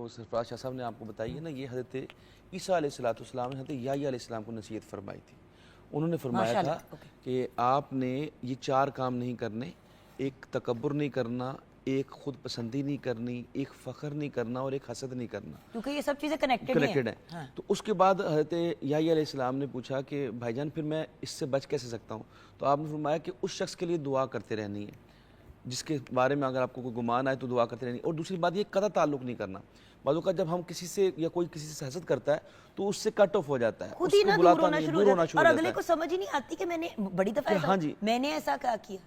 کو سرفراز شاہ صاحب نے آپ کو بتائی ہے نا، یہ حضرت عیسیٰ علیہ السلام نے حضرت یحییٰ علیہ السلام کو نصیحت فرمائی تھی. انہوں نے فرمایا تھا کہ آپ نے یہ 4 کام نہیں کرنے، ایک تکبر نہیں کرنا، ایک خود پسندی نہیں کرنی، ایک فخر نہیں کرنا اور ایک حسد نہیں کرنا، کیونکہ یہ سب چیزیں کنیکٹڈ ہیں. تو اس کے بعد حضرت یحییٰ علیہ السلام نے پوچھا کہ بھائی جان پھر میں اس سے بچ کیسے سکتا ہوں؟ تو آپ نے فرمایا کہ اس شخص کے لیے دعا کرتے رہنی ہے جس کے بارے میں اگر آپ کو کوئی گمان آئے تو دعا کرتے رہنی. اور دوسری بات یہ قطع تعلق نہیں کرنا. بعض اوقات جب ہم کسی سے یا کوئی کسی سے حسد کرتا ہے تو اس سے کٹ آف ہو جاتا ہے، خود ہی نا دور ہونا شروع ہو جاتا ہے، اور اگلے کو سمجھ ہی نہیں آتی کہ میں نے بڑی دفعہ میں نے ایسا کیا کیا.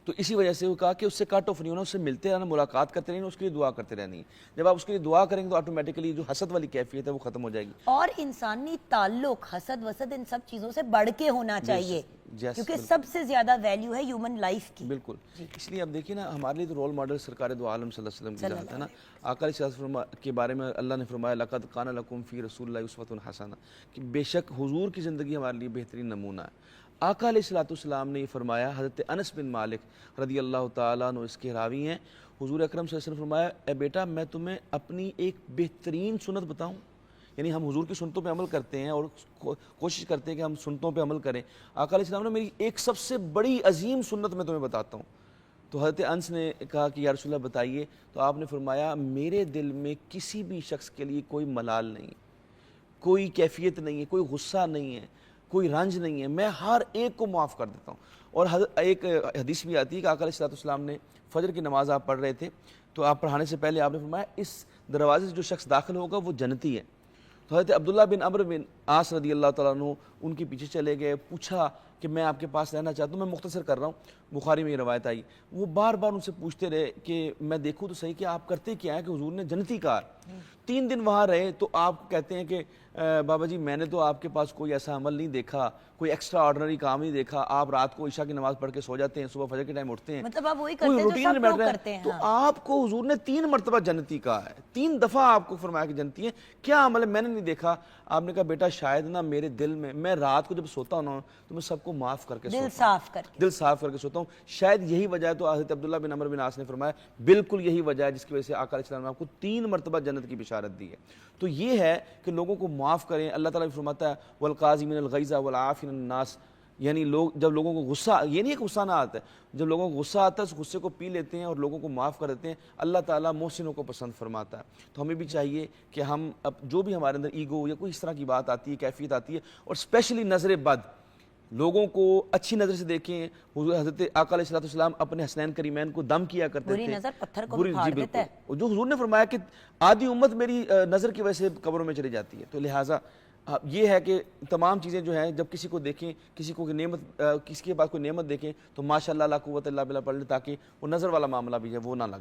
تو اسی وجہ سے وہ کہا کہ اس سے کٹ آف نہیں ہونا، اس سے ملتے رہنا، ملاقات کرتے رہنا، اس کے لیے دعا کرتے رہنی ہے. جب آپ اس کے لیے دعا کریں گے تو آٹومیٹکلی جو حسد والی کیفیت ہے وہ ختم ہو جائے گی. اور انسانی تعلق حسد وسد ان سب چیزوں سے بڑھ کے ہونا چاہیے، کیونکہ سب سے زیادہ ویلیو ہے ہیومن لائف کی. بالکل. اس لیے اب دیکھیے نا، ہمارے لیے تو رول ماڈل سرکار دو عالم صلی اللہ علیہ وسلم کی ذات ہے نا. آقا علیہ السلام کے بارے میں اللہ نے فرمایا لقد کان لکم فی رسول اللہ اسوۃ حسنہ، کہ بے شک حضور کی زندگی ہمارے لیے بہترین نمونہ ہے. آقا علیہ السلام نے یہ فرمایا، حضرت انس بن مالک رضی اللہ تعالیٰ عنہ اس کے راوی ہیں، حضور اکرم صلی اللہ علیہ وسلم نے فرمایا اے بیٹا میں تمہیں اپنی ایک بہترین سنت بتاؤں. یعنی ہم حضور کی سنتوں پہ عمل کرتے ہیں اور کوشش کرتے ہیں کہ ہم سنتوں پہ عمل کریں. آقا علیہ السلام نے میری ایک سب سے بڑی عظیم سنت میں تمہیں بتاتا ہوں. تو حضرت انس نے کہا کہ یا رسول اللہ بتائیے. تو آپ نے فرمایا میرے دل میں کسی بھی شخص کے لیے کوئی ملال نہیں، کوئی کیفیت نہیں ہے، کوئی غصہ نہیں ہے، کوئی رنج نہیں ہے، میں ہر ایک کو معاف کر دیتا ہوں. اور ایک حدیث بھی آتی ہے کہ آقا علیہ السلام نے فجر کی نماز آپ پڑھ رہے تھے تو آپ پڑھانے سے پہلے آپ نے فرمایا اس دروازے سے جو شخص داخل ہوگا وہ جنتی ہے. تو حضرت عبداللہ بن عمرو بن عاص رضی اللہ تعالیٰ عنہ ان کے پیچھے چلے گئے، پوچھا کہ میں آپ کے پاس رہنا چاہتا ہوں. میں مختصر کر رہا ہوں، بخاری میں یہ روایت آئی. وہ بار بار ان سے پوچھتے رہے کہ میں دیکھوں تو صحیح کہ آپ کرتے کیا ہیں کہ حضور نے جنتی کہا. 3 دن وہاں رہے تو آپ کہتے ہیں کہ بابا جی میں نے تو آپ کے پاس کوئی ایسا عمل نہیں دیکھا، کوئی ایکسٹرا آرڈنری کام نہیں دیکھا. آپ رات کو عشاء کی نماز پڑھ کے سو جاتے ہیں، صبح فجر کے ٹائم اٹھتے ہیں، مطلب آپ وہی کرتے ہیں جو سب لوگ کرتے ہیں. تو آپ کو حضور نے 3 مرتبہ جنتی کہا ہے، 3 دفعہ آپ کو فرمایا کہ جنتی ہے. کیا عمل ہے؟ میں نے نہیں دیکھا. آپ نے کہا بیٹا شاید نا میرے دل میں رات کو جب سوتا ہوں نا تو میں سب کو معاف کر کے دل صاف کر کے سوتا ہوں. شاید یہی وجہ ہے. تو حضرت عبداللہ بن عمرو بن عاص نے فرمایا بالکل یہی وجہ ہے جس کی وجہ سے آقا علیہ السلام نے آپ کو 3 مرتبہ جنت کی بشارت دی ہے. تو یہ ہے کہ لوگوں کو معاف کریں. اللہ تعالیٰ فرماتا ہے والقاظمین الغیظ والعافین عن الناس، یعنی جب لوگوں کو غصہ، یہ نہیں ہے کہ غصہ نہ آتا ہے، جب لوگوں کو غصہ آتا ہے اس غصے کو پی لیتے ہیں اور لوگوں کو معاف کر دیتے ہیں. اللہ تعالیٰ محسنوں کو پسند فرماتا ہے. تو ہمیں بھی چاہیے کہ ہم اب جو بھی ہمارے اندر ایگو یا کوئی اس طرح کی بات آتی ہے، کیفیت آتی ہے، اور اسپیشلی نظر بد، لوگوں کو اچھی نظر سے دیکھیں. حضور حضرت آقا علیہ السلام اپنے حسنین کریمین کو دم کیا کرتے تھے. بری نظر پتھر کو بھی پھاڑ دیتا ہے. جو حضور نے فرمایا کہ آدھی امت میری نظر کی وجہ سے قبروں میں چلی جاتی ہے. تو لہٰذا یہ ہے کہ تمام چیزیں جو ہیں جب کسی کو دیکھیں، کسی کو نعمت، کسی کے پاس کوئی نعمت دیکھیں تو ماشاءاللہ لا قوت الا باللہ پڑھ لیں تاکہ وہ نظر والا معاملہ بھی ہے وہ نہ لگے.